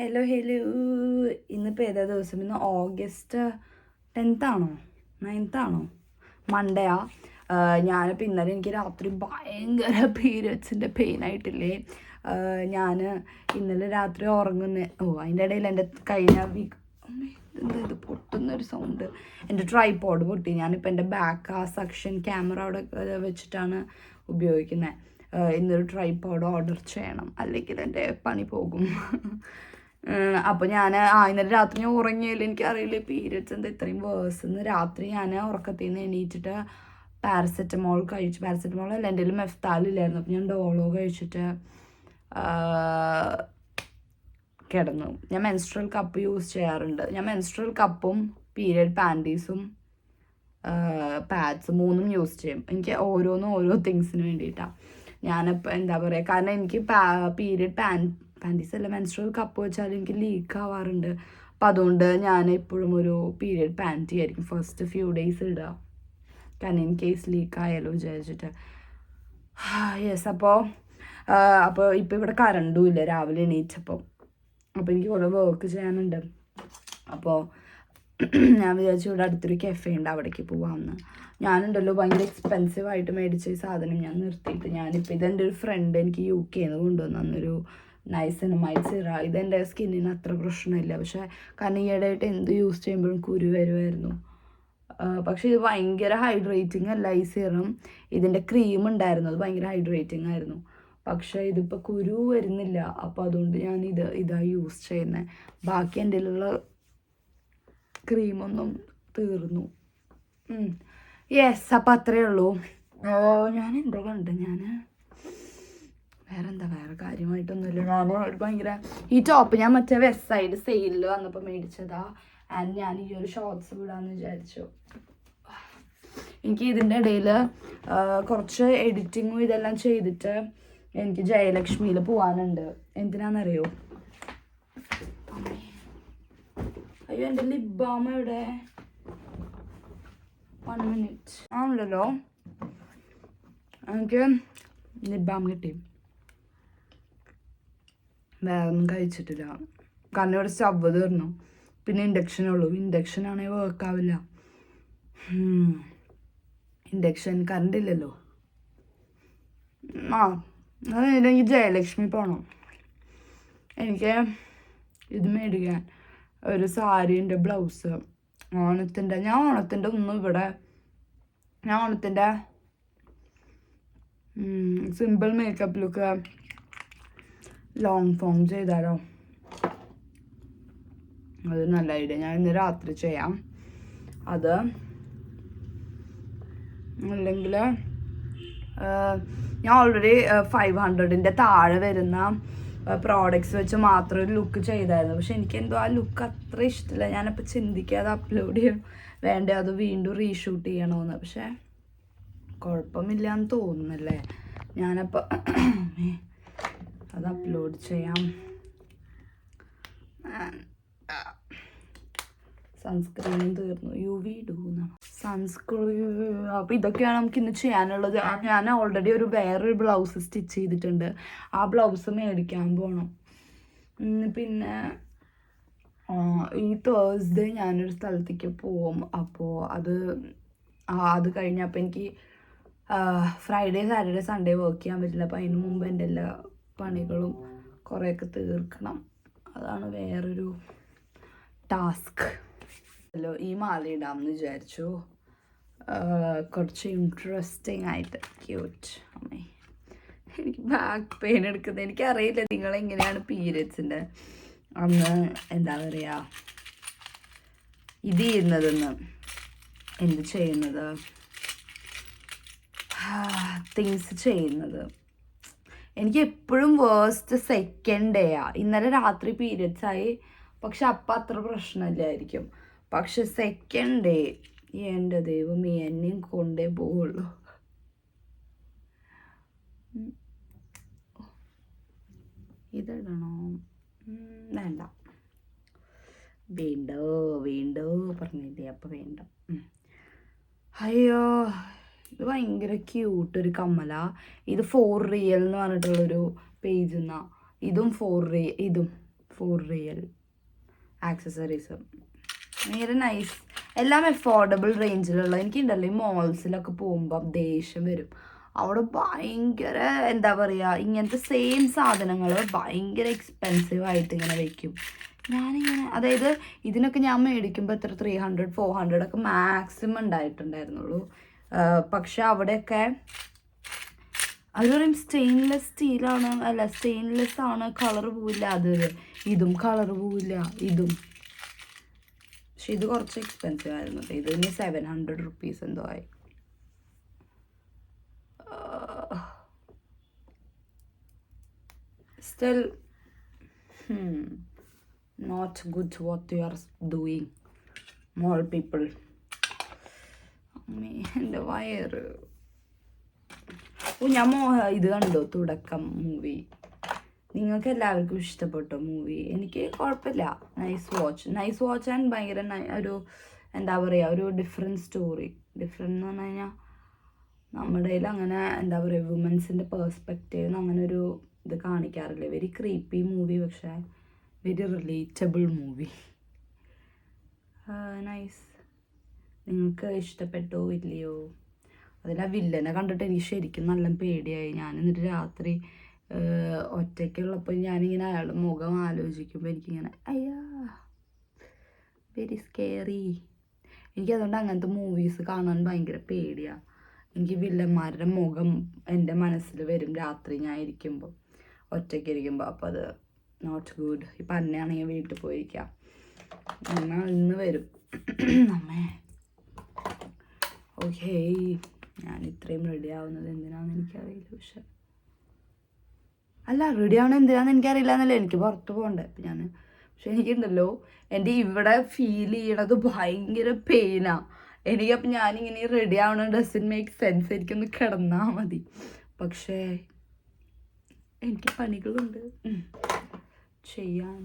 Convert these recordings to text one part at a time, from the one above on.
Hello ഇന്നിപ്പോൾ ഏതാ ദിവസം? ഇന്ന് ഓഗസ്റ്റ് 10th ആണോ 9th ആണോ? മൺഡേയാ. ഞാനിപ്പോൾ ഇന്നലെ എനിക്ക് രാത്രി ഭയങ്കര പീരിയഡ്സിൻ്റെ പെയിനായിട്ടില്ലേ. ഞാൻ ഇന്നലെ രാത്രി അതിൻ്റെ ഇടയിൽ എൻ്റെ കഴിഞ്ഞ വീക്ക് എന്താ ഇത് പൊട്ടുന്നൊരു സൗണ്ട്. എൻ്റെ ട്രൈപോഡ് പൊട്ടി. ഞാനിപ്പോൾ എൻ്റെ ബാക്ക് സെക്ഷൻ ക്യാമറ അവിടെ വെച്ചിട്ടാണ് ഉപയോഗിക്കുന്നത്. ഇന്നൊരു ട്രൈപോഡ് ഓർഡർ ചെയ്യണം, അല്ലെങ്കിൽ എൻ്റെ പണി പോകും. അപ്പോൾ ഞാൻ ഇന്നലെ രാത്രി ഞാൻ ഉറങ്ങിയില്ല. എനിക്കറിയില്ല പീരിയഡ്സ് എന്താ ഇത്രയും വേഴ്സെന്ന്. രാത്രി ഞാൻ ഉറക്കത്തിൽ നിന്ന് എണീറ്റിട്ട് പാരസെറ്റമോൾ കഴിച്ചു. പാരസെറ്റമോൾ അല്ല, എൻ്റെ കയ്യിൽ മെഫ്താലില്ലായിരുന്നു. അപ്പോൾ ഞാൻ ഡോളോ കഴിച്ചിട്ട് കിടന്നു. ഞാൻ മെൻസ്ട്രൽ കപ്പ് യൂസ് ചെയ്യാറുണ്ട്. ഞാൻ മെൻസ്ട്രൽ കപ്പും പീരിയഡ് പാൻറ്റീസും പാഡ്സും 3ഉം യൂസ് ചെയ്യും. എനിക്ക് ഓരോ തിങ്സിന് വേണ്ടിയിട്ടാണ്. ഞാനിപ്പോൾ എന്താ പറയുക, കാരണം എനിക്ക് പീരിയഡ് പാൻറ്റീസ് അല്ല, മെൻസ്ട്രൽ കപ്പ് വെച്ചാൽ എനിക്ക് ലീക്ക് ആവാറുണ്ട്. അപ്പം അതുകൊണ്ട് ഞാൻ എപ്പോഴും ഒരു പീരിയഡ് പാൻറ്റി ആയിരിക്കും ഫസ്റ്റ് ഫ്യൂ ഡേയ്സ് ഇടുക, കാരണം ഇൻ കേസ് ലീക്ക് ആയാലോ വിചാരിച്ചിട്ട്. യെസ്. അപ്പോൾ ഇപ്പോൾ ഇവിടെ കറണ്ടും ഇല്ല രാവിലെ എണീറ്റപ്പോൾ. അപ്പോൾ എനിക്ക് കുറേ വർക്ക് ചെയ്യാനുണ്ട്. അപ്പോൾ ഞാൻ വിചാരിച്ചു ഇവിടെ അടുത്തൊരു കെഫേ ഉണ്ട്, അവിടേക്ക് പോവാമെന്ന്. ഞാനുണ്ടല്ലോ ഭയങ്കര എക്സ്പെൻസീവായിട്ട് മേടിച്ച ഈ സാധനം ഞാൻ നിർത്തിയിട്ട് ഞാനിപ്പോൾ ഇതെൻ്റെ ഒരു ഫ്രണ്ട് എനിക്ക് UK നിന്ന് കൊണ്ടുവന്നൊരു നൈസിനമൈഡ് സിറ. ഇതെൻ്റെ സ്കിന്നിന് അത്ര പ്രശ്നമില്ല, പക്ഷേ കാരണം ഈയിടെയായിട്ട് എന്ത് യൂസ് ചെയ്യുമ്പോഴും കുരു വരുമായിരുന്നു. പക്ഷേ ഇത് ഭയങ്കര ഹൈഡ്രേറ്റിംഗ് അല്ല ഈ സിറം. ഇതിൻ്റെ ക്രീം ഉണ്ടായിരുന്നു, അത് ഭയങ്കര ഹൈഡ്രേറ്റിംഗ് ആയിരുന്നു. പക്ഷേ ഇതിപ്പോൾ കുരു വരുന്നില്ല. അപ്പോൾ അതുകൊണ്ട് ഞാൻ ഇതാ യൂസ് ചെയ്യുന്നത്. ബാക്കി എൻ്റെ കയ്യിലുള്ള ക്രീമൊന്നും തീർന്നു. യെസ്. അപ്പോൾ അത്രയേ ഉള്ളൂ. ഞാൻ എന്തോ കണ്ട് വേറെ കാര്യമായിട്ടൊന്നുമില്ല. ഞാൻ ഭയങ്കര ഈ ടോപ്പ് ഞാൻ മറ്റേ വെസ്റ്റ് സൈഡ് സെയിലിൽ വന്നപ്പോൾ മേടിച്ചതാ. ആൻഡ് ഞാൻ ഈ ഒരു ഷോർട്സ് വിടാമെന്ന് വിചാരിച്ചു. എനിക്ക് ഇതിൻ്റെ ഇടയിൽ കുറച്ച് എഡിറ്റിങ്ങും ഇതെല്ലാം ചെയ്തിട്ട് എനിക്ക് ജയലക്ഷ്മിയിൽ പോകാനുണ്ട്. എന്തിനാണെന്നറിയോ? അയ്യോ, എൻ്റെ ലിപ് ബാം എവിടെ? 1 minute ആണല്ലോ. എനിക്ക് ലിപ് ബാം കിട്ടി. വേറെ ഒന്നും കഴിച്ചിട്ടില്ല, കാരണം ഇവിടെ സ്റ്റവ് തീർന്നു. പിന്നെ ഇൻഡക്ഷനുള്ളൂ. ഇൻഡക്ഷനാണെങ്കിൽ വർക്കാവില്ല. ഇൻഡക്ഷൻ കറണ്ട് ഇല്ലല്ലോ. എനിക്ക് ജയലക്ഷ്മി പോകണം. എനിക്ക് ഇത് മേടിക്കാൻ ഒരു സാരീൻ്റെ ബ്ലൗസ് ഓണത്തിൻ്റെ. ഞാൻ ഓണത്തിൻ്റെ simple makeup look long form ചെയ്താലോ? അത് നല്ല ഐഡിയ. ഞാൻ ഇന്ന് രാത്രി ചെയ്യാം അത്. അല്ലെങ്കിൽ ഞാൻ ഓൾറെഡി 500ൻ്റെ താഴെ വരുന്ന പ്രോഡക്റ്റ്സ് വെച്ച് മാത്രം ഒരു ലുക്ക് ചെയ്തായിരുന്നു. പക്ഷെ എനിക്കെന്തോ ആ ലുക്ക് അത്ര ഇഷ്ടമില്ല. ഞാനപ്പോൾ ചിന്തിക്കാതെ അപ്ലോഡ് ചെയ്യും വേണ്ടേ, അത് വീണ്ടും റീഷൂട്ട് ചെയ്യണമെന്ന്. പക്ഷേ കുഴപ്പമില്ല എന്ന് തോന്നുന്നല്ലേ. ഞാനപ്പോൾ അത് അപ്ലോഡ് ചെയ്യാം. സൺസ്ക്രീനും തീർന്നു. UV ഇടുന്ന സൺസ്ക്രീൻ. അപ്പോൾ ഇതൊക്കെയാണ് നമുക്ക് ഇന്ന് ചെയ്യാനുള്ളത്. ഞാൻ ഓൾറെഡി വേറൊരു ബ്ലൗസ് സ്റ്റിച്ച് ചെയ്തിട്ടുണ്ട്. ആ ബ്ലൗസ് മേടിക്കാൻ പോകണം. പിന്നെ ഈ തേഴ്സ്ഡേ ഞാനൊരു സ്ഥലത്തേക്ക് പോവും. അപ്പോൾ അത് കഴിഞ്ഞപ്പോൾ എനിക്ക് ഫ്രൈഡേ സാറ്റർഡേ സൺഡേ വർക്ക് ചെയ്യാൻ പറ്റില്ല. അപ്പോൾ അതിന് മുമ്പ് എൻ്റെ എല്ലാ പണികളും കുറേയൊക്കെ തീർക്കണം. അതാണ് വേറൊരു ടാസ്ക്. ഈ മാല ഇടാമെന്ന് വിചാരിച്ചു. കുറച്ച് ഇൻട്രസ്റ്റിംഗ് ആയിട്ട് ക്യൂട്ട്. അമ്മേ, എനിക്ക് ബാക്ക് പെയിൻ എടുക്കുന്നത്. എനിക്കറിയില്ല നിങ്ങളെങ്ങനെയാണ് പീരിയഡ്സിൻ്റെ അന്ന് എന്താ പറയുക ഇത് ചെയ്യുന്നതെന്ന്, എന്ത് ചെയ്യുന്നത്, തിങ്സ് ചെയ്യുന്നത്. എനിക്ക് എപ്പോഴും വേഴ്സ്റ്റ് സെക്കൻഡ് ഡേയാണ്. ഇന്നലെ രാത്രി പീരിയഡ്സ് ആയി, പക്ഷെ അപ്പം അത്ര പ്രശ്നമില്ലായിരിക്കും. പക്ഷെ സെക്കൻഡ് ഡേ എൻ്റെ ദൈവമേ, എന്നെയും കൊണ്ടേ പോവുള്ളൂ. ഇതിടണോ? വേണ്ട, വേണ്ടോ പറഞ്ഞില്ലേ, അപ്പം വേണ്ട. അയ്യോ, ഇത് ഭയങ്കര ക്യൂട്ടൊരു കമ്മല. ഇത് 4 Real എന്ന് പറഞ്ഞിട്ടുള്ളൊരു പേജ് എന്നാ. ഇതും 4 ഫോർ റിയൽ ആക്സസറീസ്. ഭയങ്കര നൈസ്, എല്ലാം അഫോർഡബിൾ റേഞ്ചിലുള്ള. എനിക്കുണ്ടല്ലോ ഈ മോൾസിലൊക്കെ പോകുമ്പോൾ ദേഷ്യം വരും. അവിടെ ഭയങ്കര എന്താ പറയുക, ഇങ്ങനത്തെ സെയിം സാധനങ്ങൾ ഭയങ്കര എക്സ്പെൻസീവ് ആയിട്ട് ഇങ്ങനെ വയ്ക്കും. ഞാനിങ്ങനെ അതായത് ഇതിനൊക്കെ ഞാൻ മേടിക്കുമ്പോൾ എത്ര 300-400 ഒക്കെ മാക്സിമം ഉണ്ടായിട്ടുണ്ടായിരുന്നുള്ളൂ. പക്ഷെ അവിടെയൊക്കെ അവർ പറയും സ്റ്റെയിൻലെസ് സ്റ്റീലാണ്, അല്ല സ്റ്റെയിൻലെസ് ആണ്, കളർ പോവില്ല. ഇതും കളർ പോവില്ല ഇതും. പക്ഷെ ഇത് കുറച്ച് എക്സ്പെൻസീവ് ആയിരുന്നു. ഇതിന് 700 റുപ്പീസ് എന്തോ ആയി. Still, not good what you are doing, more people. എൻ്റെ വയറ്. ഞാൻ ഇത് കണ്ടോ, തുടക്കം മൂവി? നിങ്ങൾക്ക് എല്ലാവർക്കും ഇഷ്ടപ്പെട്ടോ മൂവി? എനിക്ക് കുഴപ്പമില്ല, നൈസ് വാച്ച് ആൻഡ് ഭയങ്കര ഒരു എന്താ പറയുക, ഒരു ഡിഫറെൻറ്റ് സ്റ്റോറി. ഡിഫറെൻ്റ് എന്ന് പറഞ്ഞു കഴിഞ്ഞാൽ നമ്മുടെ അങ്ങനെ എന്താ പറയുക, വുമൻസിൻ്റെ പേഴ്സ്പെക്റ്റീവ് അങ്ങനെ ഒരു ഇത് കാണിക്കാറില്ല. വെരി ക്രീപ്പി മൂവി, പക്ഷേ വെരി റിലേറ്റബിൾ മൂവി. നൈസ്. നിങ്ങൾക്ക് ഇഷ്ടപ്പെട്ടോ ഇല്ലയോ? അതിൽ ആ വില്ലനെ കണ്ടിട്ട് എനിക്ക് ശരിക്കും നല്ല പേടിയായി. ഞാൻ എന്നിട്ട് രാത്രി ഒറ്റയ്ക്കുള്ളപ്പോൾ ഞാനിങ്ങനെ അയാളുടെ മുഖം ആലോചിക്കുമ്പോൾ എനിക്കിങ്ങനെ അയ്യാ, വെരി സ്കെയറി. എനിക്കതുകൊണ്ട് അങ്ങനത്തെ മൂവീസ് കാണാൻ ഭയങ്കര പേടിയാണ്. എനിക്ക് വില്ലന്മാരുടെ മുഖം എൻ്റെ മനസ്സിൽ വരും രാത്രി ഞാൻ ഇരിക്കുമ്പോൾ, ഒറ്റയ്ക്ക് ഇരിക്കുമ്പോൾ. അപ്പോൾ അത് നോട്ട് ഗുഡ്. ഇപ്പം അന്നയാണെങ്കിൽ വീട്ടിൽ പോയിരിക്കാം, എന്നാൽ ഇന്ന് വരും അമ്മേ. ഓക്കേ, ഞാൻ ഇത്രയും റെഡി ആവുന്നത് എന്തിനാണെന്ന് എനിക്കറിയില്ല. റെഡി ആവണത് എന്തിനാണെന്ന് എനിക്കറിയില്ല എന്നല്ല, എനിക്ക് പുറത്ത് പോകണ്ടേ അപ്പം പക്ഷെ എനിക്കുണ്ടല്ലോ എൻ്റെ ഇവിടെ ഫീൽ ചെയ്യണത് ഭയങ്കര പെയിനാണ് എനിക്കപ്പം. ഞാനിങ്ങനെ റെഡി ആവണ ഡസൻറ്റ് മേക്ക് സെൻസ്. എനിക്കൊന്ന് കിടന്നാൽ മതി, പക്ഷേ എനിക്ക് പണികളുണ്ട് ചെയ്യാൻ.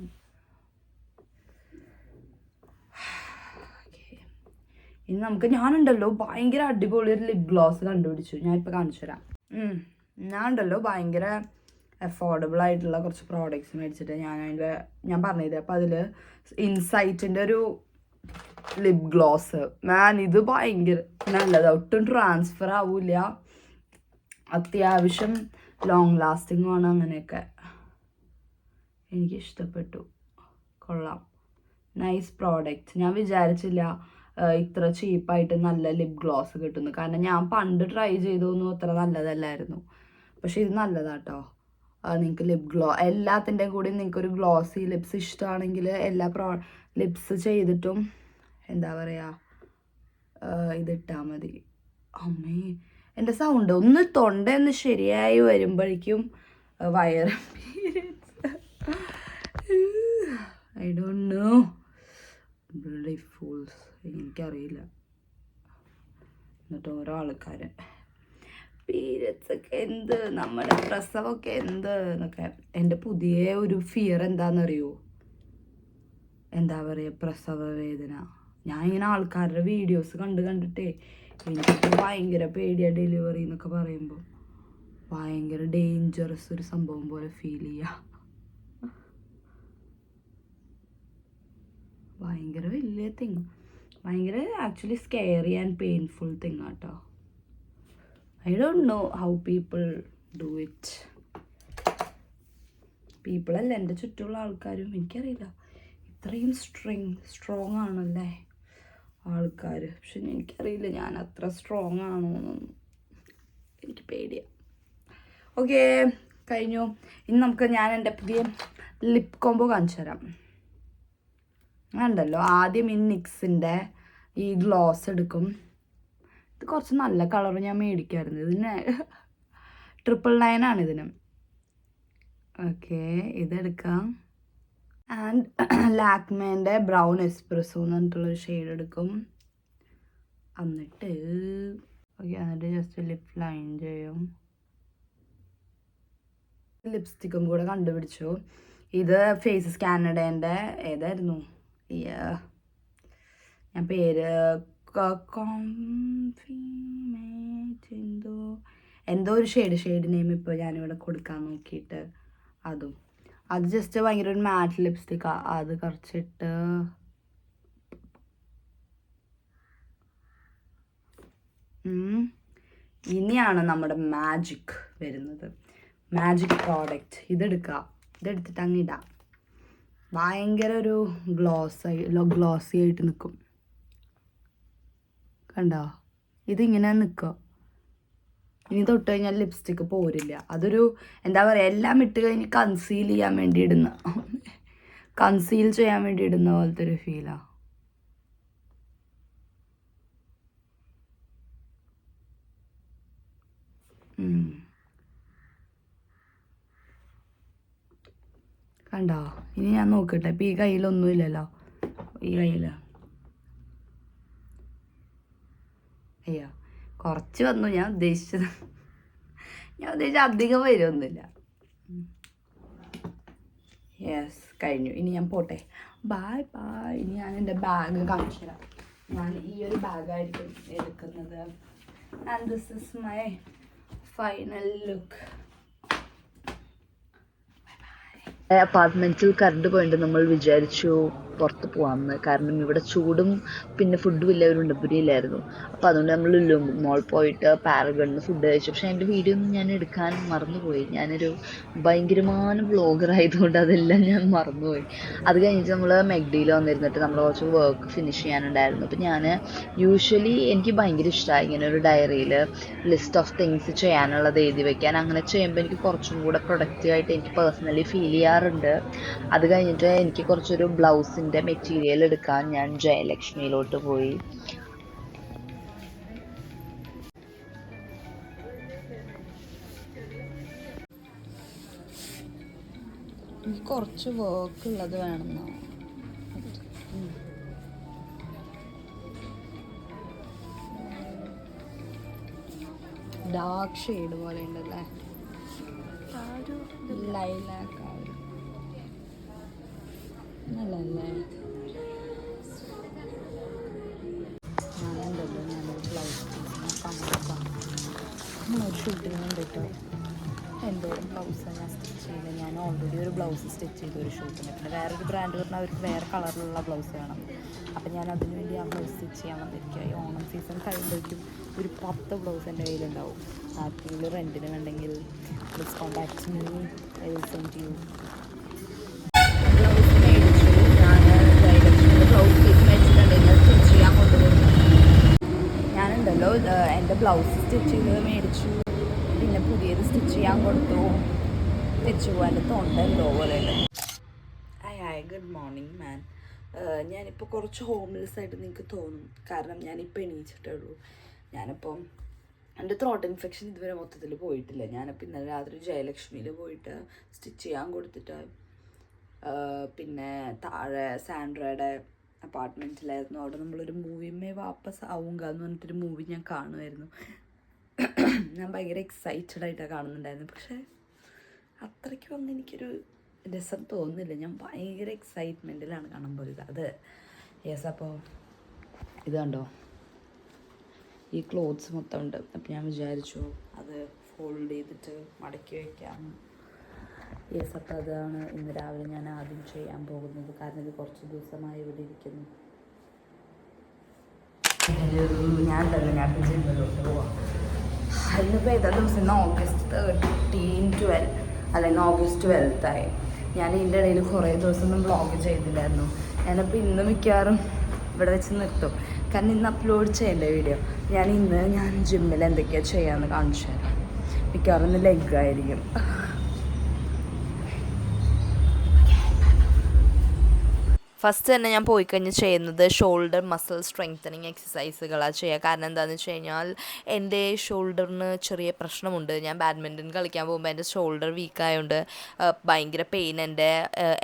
ഇനി ഞാനുണ്ടല്ലോ ഭയങ്കര അടിപൊളി ഒരു ലിപ് ഗ്ലോസ് കണ്ടുപിടിച്ചു. ഞാൻ ഇപ്പോൾ കാണിച്ചു തരാം. ഞാനുണ്ടല്ലോ ഭയങ്കര അഫോർഡബിൾ ആയിട്ടുള്ള കുറച്ച് പ്രോഡക്റ്റ്സ് മേടിച്ചിട്ട് ഞാൻ പറഞ്ഞത്. അപ്പോൾ അതിൽ ഇൻസൈറ്റിൻ്റെ ഒരു ലിപ് ഗ്ലോസ്. ഇത് ഭയങ്കര നല്ലതാണ്, ഒട്ടും ട്രാൻസ്ഫർ ആവില്ല, അത്യാവശ്യം ലോങ് ലാസ്റ്റിംഗ് ആണ്. അങ്ങനെയൊക്കെ എനിക്കിഷ്ടപ്പെട്ടു, കൊള്ളാം, നൈസ് പ്രോഡക്റ്റ്. ഞാൻ വിചാരിച്ചില്ല ഇത്ര ചീപ്പായിട്ട് നല്ല ലിപ് ഗ്ലോസ് കിട്ടുന്നു. കാരണം ഞാൻ പണ്ട് ട്രൈ ചെയ്തൊന്നും അത്ര നല്ലതല്ലായിരുന്നു. പക്ഷെ ഇത് നല്ലതാട്ടോ. നിങ്ങൾക്ക് എല്ലാത്തിൻ്റെയും കൂടി നിങ്ങൾക്കൊരു ഗ്ലോസി ലിപ്സ് ഇഷ്ടമാണെങ്കിൽ എല്ലാ ലിപ്സ് ചെയ്തിട്ടും എന്താ പറയുക, ഇതിട്ടാൽ മതി. അമ്മേ, എൻ്റെ സൗണ്ട് ഒന്ന് തൊണ്ടയൊന്ന് ശരിയായി വരുമ്പോഴേക്കും വയറ് I don't no, bloody fools. എനിക്കറിയില്ല. എന്നിട്ട് ഓരോ ആൾക്കാർ പീരിയഡ്സ് ഒക്കെ എന്ത്, നമ്മുടെ പ്രസവമൊക്കെ എന്ത് എന്നൊക്കെ. എൻ്റെ പുതിയ ഒരു ഫിയർ എന്താണെന്നറിയോ? എന്താ പറയുക, പ്രസവ വേദന. ഞാൻ ഇങ്ങനെ ആൾക്കാരുടെ വീഡിയോസ് കണ്ടിട്ടേ എനിക്ക് ഭയങ്കര പേടിയാണ്. ഡെലിവറി എന്നൊക്കെ പറയുമ്പോൾ ഭയങ്കര ഡേഞ്ചറസ് ഒരു സംഭവം പോലെ ഫീൽ ചെയ്യുക. ഭയങ്കര വലിയ തിങ്, ഭയങ്കര actually scary and painful thing ആട്ടോ. I don't know how people do it. പീപ്പിളല്ല, എൻ്റെ ചുറ്റുമുള്ള ആൾക്കാരും. എനിക്കറിയില്ല, ഇത്രയും സ്ട്രോങ് ആണല്ലേ ആൾക്കാർ. പക്ഷെ എനിക്കറിയില്ല ഞാൻ അത്ര സ്ട്രോങ് ആണോ എന്നൊന്നും, എനിക്ക് പേടിയാണ്. ഓക്കെ, കഴിഞ്ഞു. ഇനി ഞാൻ എൻ്റെ പുതിയ ലിപ് കോംബോ കാണിച്ചു തരാം. ഉണ്ടല്ലോ, ആദ്യം നിക്സിൻ്റെ ഈ ഗ്ലോസ് എടുക്കും. ഇത് കുറച്ച് നല്ല കളർ ഞാൻ മേടിക്കാമായിരുന്നു. ഇതിന് 999 ആണ് ഇതിന്. ഓക്കെ, ഇതെടുക്കാം. ആൻഡ് ലാക്മേൻ്റെ ബ്രൗൺ എസ്പ്രസോ എന്ന് പറഞ്ഞിട്ടുള്ളൊരു ഷെയ്ഡ് എടുക്കും. എന്നിട്ട് ജസ്റ്റ് ലിപ് ലൈൻ ചെയ്യും. ലിപ്സ്റ്റിക്കും കൂടെ കണ്ടുപിടിച്ചു. ഇത് ഫേസസ് കാനഡേൻ്റെ ഏതായിരുന്നു, ഞാൻ പേര് എന്തോ ഒരു ഷെയ്ഡ് നെയിം ഇപ്പോൾ ഞാനിവിടെ കൊടുക്കാൻ നോക്കിയിട്ട് അതും. അത് ജസ്റ്റ് ഭയങ്കര ഒരു മാറ്റ് ലിപ്സ്റ്റിക്കാണ്. അത് കുറച്ചിട്ട് ഇനിയാണ് നമ്മുടെ മാജിക് വരുന്നത്. Magic product ഇതെടുക്കുക. ഇതെടുത്തിട്ട് അങ്ങ് ഇടാം. ഭയങ്കര ഒരു ഗ്ലോസി ആയിട്ട് നിൽക്കും. കണ്ടോ? ഇതിങ്ങനെ നിൽക്കുക. ഇനി തൊട്ട് കഴിഞ്ഞാൽ ലിപ്സ്റ്റിക്ക് പോരില്ല. അതൊരു എന്താ പറയുക, എല്ലാം ഇട്ട് കഴിഞ്ഞ് കൺസീൽ ചെയ്യാൻ വേണ്ടി ഇടുന്ന പോലത്തെ ഒരു ഫീലാണ്. കണ്ടോ? ഇനി ഞാൻ നോക്കട്ടെ. ഇപ്പം ഈ കയ്യിലൊന്നുമില്ലല്ലോ. ഈ കയ്യിൽ അയ്യോ കുറച്ച് വന്നു. ഞാൻ ഉദ്ദേശിച്ചത് അധികം വരുമൊന്നുമില്ല. യെസ്, കഴിഞ്ഞു. ഇനി ഞാൻ പോട്ടെ. Bye bye. ഇനി ഞാൻ എൻ്റെ ബാഗ് കാണിച്ചു തരാം. ഞാൻ ഈ ഒരു ബാഗായിരിക്കും എടുക്കുന്നത്. And this is my final look. അപ്പാർട്ട്മെൻറ്റിൽ കറണ്ട് പോയിട്ട് നമ്മൾ വിചാരിച്ചു പുറത്ത് പോകാമെന്ന്. കാരണം ഇവിടെ ചൂടും പിന്നെ ഫുഡും ഇല്ലായിരുന്നു. അപ്പോൾ അതുകൊണ്ട് നമ്മൾ ലുലു മോൾ പോയിട്ട് പാരഗണിൽ ഫുഡ് കഴിച്ചു. പക്ഷേ എൻ്റെ വീഡിയോ ഒന്നും ഞാൻ എടുക്കാൻ മറന്നുപോയി. ഞാനൊരു ഭയങ്കരமான വ്ളോഗർ ആയതുകൊണ്ട് അതെല്ലാം ഞാൻ മറന്നുപോയി. അത് കഴിഞ്ഞിട്ട് നമ്മൾ മെഗ്ഡിയിൽ വന്നിരുന്നിട്ട് നമ്മൾ കുറച്ച് വർക്ക് ഫിനിഷ് ചെയ്യാനുണ്ടായിരുന്നു. അപ്പോൾ ഞാൻ യൂഷ്വലി എനിക്ക് ഭയങ്കര ഇഷ്ടമായി ഇങ്ങനെ ഒരു ഡയറിയിൽ ലിസ്റ്റ് ഓഫ് തിങ്സ് ചെയ്യാനുള്ളത് എഴുതി വയ്ക്കാൻ. അങ്ങനെ ചെയ്യുമ്പോൾ എനിക്ക് കുറച്ചും കൂടെ പ്രൊഡക്റ്റീവായിട്ട് എനിക്ക് പേഴ്സണലി ഫീൽ ചെയ്യാറുണ്ട്. അത് കഴിഞ്ഞിട്ട് എനിക്ക് കുറച്ചൊരു ബ്ലൗസിൻ്റെ മെറ്റീരിയൽ എടുക്കാൻ ഞാൻ ജയലക്ഷ്മിയിലോട്ട് പോയി. കുറച്ച് വർക്ക് ഉള്ളത് വേണമെന്നോ. ഡാർക്ക് ഷെയ്ഡ് പോലെ ഉണ്ടല്ലേ, ലൈലാക്ക് നല്ലല്ലേ. ഞാനുണ്ടല്ലോ ഞാനൊരു ബ്ലൗസ് ഒരു ഷൂട്ടിന് വേണ്ടിയിട്ട് എന്തോരം ബ്ലൗസാണ് ഞാൻ സ്റ്റിച്ച് ചെയ്തത്. ഞാൻ ഓൾറെഡി ഒരു ബ്ലൗസ് സ്റ്റിച്ച് ചെയ്തു ഒരു ഷൂട്ടിന്. പിന്നെ വേറൊരു ബ്രാൻഡ് പറഞ്ഞാൽ അവർക്ക് വേറെ കളറിലുള്ള ബ്ലൗസ് വേണം. അപ്പം ഞാൻ അതിന് വേണ്ടി ആ ബ്ലൗസ് സ്റ്റിച്ച് ചെയ്യാൻ വന്നിരിക്കുക. ഈ ഓണം സീസൺ കഴിയുമ്പോഴേക്കും ഒരു 10 ബ്ലൗസ് എൻ്റെ കയ്യിലുണ്ടാവും. ആർക്കെങ്കിലും റെൻറ്റിന് വേണ്ടെങ്കിൽ please contact me, I will send you. Blouse മേടിച്ചു. ഞാൻ ജയലക്ഷ്മിയുടെ ബ്ലൗസ് പീസ് മേടിച്ചിട്ടുണ്ടെങ്കിൽ സ്റ്റിച്ച് ചെയ്യാൻ കൊണ്ടുപോകുന്നു. ഞാനുണ്ടല്ലോ എൻ്റെ ബ്ലൗസ് സ്റ്റിച്ച് ചെയ്ത് മേടിച്ചു. പിന്നെ പുതിയത് സ്റ്റിച്ച് ചെയ്യാൻ കൊടുത്തു. തിരിച്ചു പോകാൻ തൊണ്ട എന്തോ പോലെ ഉണ്ട്. ഗുഡ് മോർണിംഗ് മാൻ. ഞാനിപ്പോൾ കുറച്ച് ഹോംലെസ് ആയിട്ട് നിങ്ങൾക്ക് തോന്നും. കാരണം ഞാനിപ്പോൾ എണീച്ചിട്ടേ ഉള്ളൂ. ഞാനിപ്പം എൻ്റെ ത്രോട്ട് ഇൻഫെക്ഷൻ ഇതുവരെ മൊത്തത്തിൽ പോയിട്ടില്ല. ഞാനിപ്പോൾ ഇന്നലെ രാത്രി ജയലക്ഷ്മിയിൽ പോയിട്ട് സ്റ്റിച്ച് ചെയ്യാൻ കൊടുത്തിട്ട് പിന്നെ താഴെ സാൻഡ്രയുടെ അപ്പാർട്ട്മെൻറ്റിലായിരുന്നു. അവിടെ നമ്മളൊരു മൂവിമേ വാപ്പസ് ആവുക എന്ന് പറഞ്ഞിട്ടൊരു മൂവി ഞാൻ കാണുമായിരുന്നു. ഞാൻ ഭയങ്കര എക്സൈറ്റഡ് ആയിട്ടാണ് കാണുന്നുണ്ടായിരുന്നു. പക്ഷേ അത്രയ്ക്കും ഒന്നും എനിക്കൊരു രസം തോന്നുന്നില്ല. ഞാൻ ഭയങ്കര എക്സൈറ്റ്മെൻറ്റിലാണ് കാണുമ്പോൾ അത്. യെസ്, അപ്പോൾ ഇത് കണ്ടോ, ഈ ക്ലോത്ത്സ് മൊത്തം ഉണ്ട്. അപ്പം ഞാൻ വിചാരിച്ചു അത് ഫോൾഡ് ചെയ്തിട്ട് മടക്കി വയ്ക്കാം. യെസ്, അപ്പോൾ അതാണ് ഇന്ന് രാവിലെ ഞാൻ ആദ്യം ചെയ്യാൻ പോകുന്നത്. കാരണം ഇത് കുറച്ച് ദിവസമായി ഇവിടെ ഇരിക്കുന്നു. ഞാൻ ജിമ്മിലോട്ട് പോവാം. ഇന്നിപ്പോൾ ഏതാ ദിവസം? ഇന്ന് ഓഗസ്റ്റ് 13, 12 അല്ലെങ്കിൽ ഓഗസ്റ്റ് 12 ഞാൻ ഇതിൻ്റെ ഇടയിൽ കുറേ ദിവസമൊന്നും വ്ളോഗ് ചെയ്തില്ലായിരുന്നു. ഞാനപ്പോൾ ഇന്ന് മിക്കവാറും ഇവിടെ വെച്ച് നിർത്തും. കാരണം ഇന്ന് അപ്ലോഡ് ചെയ്യേണ്ട വീഡിയോ. ഞാൻ ജിമ്മിൽ എന്തൊക്കെയാണ് ചെയ്യാമെന്ന് കാണിച്ചു തരാം. മിക്കവാറും ഇന്ന് ലെഗായിരിക്കും. ഫസ്റ്റ് തന്നെ ഞാൻ പോയി കഴിഞ്ഞ് ചെയ്യുന്നത് ഷോൾഡർ മസിൽ സ്ട്രെങ്തനിങ് എക്സസൈസുകളാണ് ചെയ്യുക. കാരണം എന്താണെന്ന് വെച്ച് കഴിഞ്ഞാൽ എൻ്റെ ഷോൾഡറിന് ചെറിയ പ്രശ്നമുണ്ട്. ഞാൻ ബാഡ്മിൻ്റൺ കളിക്കാൻ പോകുമ്പോൾ എൻ്റെ ഷോൾഡർ വീക്കായതുകൊണ്ട് ഭയങ്കര പെയിൻ എൻ്റെ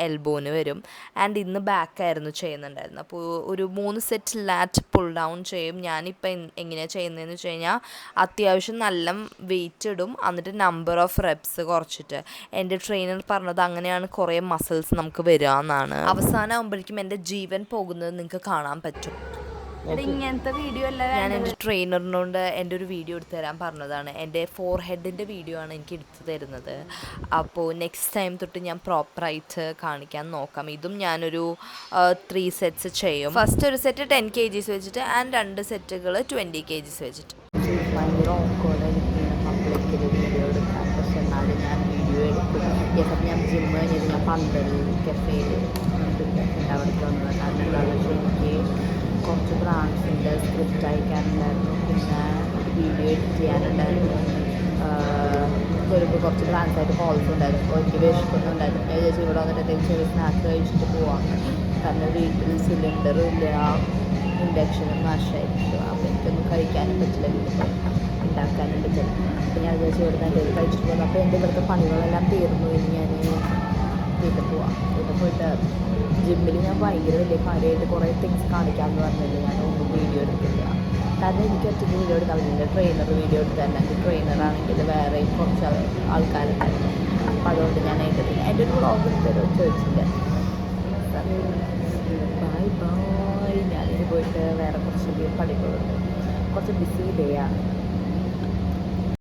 എൽബോന് വരും. ആൻഡ് ഇന്ന് ബാക്കായിരുന്നു ചെയ്യുന്നുണ്ടായിരുന്നു. അപ്പോൾ ഒരു 3 സെറ്റ് ലാറ്റ് പുൾ ഡൗൺ ചെയ്യും. ഞാനിപ്പോൾ എങ്ങനെയാണ് ചെയ്യുന്നതെന്ന് വെച്ച് കഴിഞ്ഞാൽ അത്യാവശ്യം നല്ല വെയിറ്റ് ഇടും. എന്നിട്ട് നമ്പർ ഓഫ് റെപ്സ് കുറച്ചിട്ട്. എൻ്റെ ട്രെയിനർ പറഞ്ഞത് അങ്ങനെയാണ് കുറേ മസിൽസ് നമുക്ക് വരിക എന്നാണ്. അവസാനം ആകുമ്പോഴേക്കും എൻ്റെ ജീവൻ പോകുന്നത് നിങ്ങൾക്ക് കാണാൻ പറ്റും. ഇങ്ങനത്തെ വീഡിയോ അല്ല. ഞാൻ എൻ്റെ ട്രെയിനറിനോട് എൻ്റെ ഒരു വീഡിയോ എടുത്ത് തരാൻ പറഞ്ഞതാണ്. എൻ്റെ ഫോർഹെഡിൻ്റെ വീഡിയോ ആണ് എനിക്ക് എടുത്ത് തരുന്നത്. അപ്പോൾ നെക്സ്റ്റ് ടൈം തൊട്ട് ഞാൻ പ്രോപ്പറായിട്ട് കാണിക്കാൻ നോക്കാം. ഇതും ഞാനൊരു 3 സെറ്റ്സ് ചെയ്യും. ഫസ്റ്റ് ഒരു സെറ്റ് 10 kgs വെച്ചിട്ട് ആൻഡ് 2 സെറ്റുകൾ 20 kgs വെച്ചിട്ട്. ഭയങ്കര ഓക്കോർഡായിരിക്കും പബ്ലിക്കിൽ വീഡിയോ എടുക്കാൻ. പക്ഷെ എന്നാലും ഞാൻ വീഡിയോ എടുക്കും. അപ്പം ഞാൻ ജിമ്മ് കഴിഞ്ഞിട്ട് ഞാൻ പന്തൽ കഫേയിൽ അവിടേക്ക് വന്നത്. കാരണം എന്താണെന്ന് വെച്ചാൽ എനിക്ക് കുറച്ച് ബ്രാൻഡ്സിൻ്റെ സ്ക്രിപ്റ്റ് അയക്കാനുണ്ടായിരുന്നു, പിന്നെ വീഡിയോ എഡിറ്റ് ചെയ്യാനുണ്ടായിരുന്നു. കുറച്ച് ബ്രാൻഡ്സായിട്ട് കോൾസ് ഉണ്ടായിരുന്നു. അപ്പോൾ എനിക്ക് വിശപ്പൊന്നുണ്ടായിരുന്നു. ഞാൻ വിചാരിച്ചു ഇവിടെ വന്നിട്ട് എന്തെങ്കിലും ചെറിയ സ്നാക്ക് കഴിച്ചിട്ട് പോവാം. കാരണം വീട്ടിൽ സിലിണ്ടറും ഇല്ല, ഇൻഡക്ഷനും നാശമായിരിക്കും. അപ്പോൾ എനിക്കൊന്നും കഴിക്കാനും പറ്റില്ല, വീട്ടിൽ ഉണ്ടാക്കാനുണ്ട് ചിലപ്പോൾ. അപ്പോൾ ഞാൻ വിചാരിച്ചു ഇവിടെ നിന്ന് എന്തെങ്കിലും കഴിച്ചിട്ട് പോകുന്നു. അപ്പോൾ എൻ്റെ ഇവിടുത്തെ പണികളെല്ലാം തീർന്നു. ഇനി ഞാൻ വീട്ടിൽ പോവാം. വീട്ടിൽ പോയിട്ട് ജിമ്മിൽ ഞാൻ ഭയങ്കര വലിയ കാര്യമായിട്ട് കുറേ തിങ്സ് കാണിക്കാമെന്ന് പറഞ്ഞില്ല. ഞാൻ ഒന്നും വീഡിയോ എടുക്കില്ല. കാരണം എനിക്ക് ഒറ്റയ്ക്ക് വീഡിയോ എടുക്കാൻ പറ്റില്ല. ട്രെയിനർ വീഡിയോ എടുക്കാൻ, അല്ലെങ്കിൽ ട്രെയിനറാണെങ്കിൽ വേറെയും കുറച്ച് ആൾക്കാരുണ്ടായിരുന്നു. അപ്പോൾ അതുകൊണ്ട് ഞാൻ എൻ്റെ ഒരു വ്ളോഗ് എടുത്തരോ ചോദിച്ചില്ല. Bye bye. ഞാനിത് പോയിട്ട് വേറെ കുറച്ച് പണികളുണ്ട്. കുറച്ച് ബിസി ഡേ ആണ്.